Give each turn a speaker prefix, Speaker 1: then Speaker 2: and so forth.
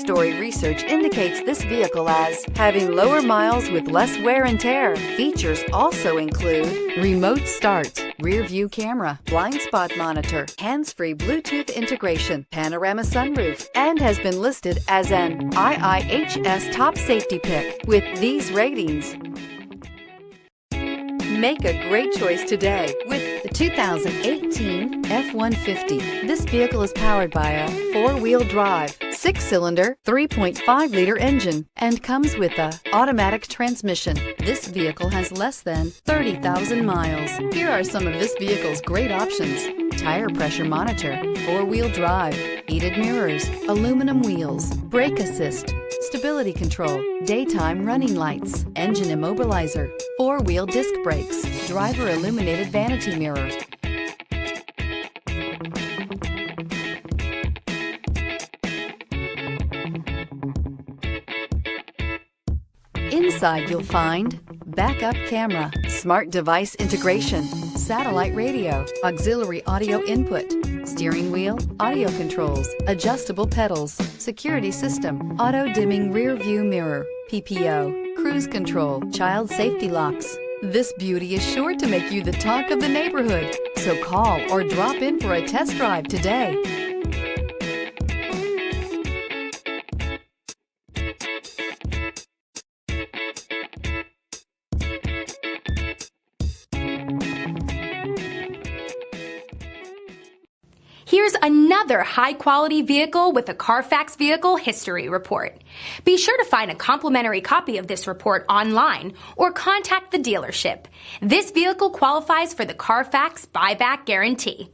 Speaker 1: story research indicates this vehicle as having lower miles with less wear and tear. Features also include remote start, rear view camera, blind spot monitor, hands-free Bluetooth integration, panorama sunroof, and has been listed as an IIHS top safety pick. With these ratings, make a great choice today with the 2018 F-150. This vehicle is powered by a 4-wheel drive, 6-cylinder, 3.5-liter engine and comes with a automatic transmission. This vehicle has less than 30,000 miles. Here are some of this vehicle's great options: tire pressure monitor, 4-wheel drive, heated mirrors, aluminum wheels, brake assist, stability control, daytime running lights, engine immobilizer, 4-wheel disc brakes, driver illuminated vanity mirror. Inside you'll find backup camera, smart device integration, satellite radio, auxiliary audio input, steering wheel audio controls, adjustable pedals, security system, auto dimming rear view mirror, PPO, cruise control, child safety locks. This beauty is sure to make you the talk of the neighborhood. So call or drop in for a test drive today.
Speaker 2: Here's another high-quality vehicle with a Carfax Vehicle History Report. Be sure to find a complimentary copy of this report online or contact the dealership. This vehicle qualifies for the Carfax Buyback Guarantee.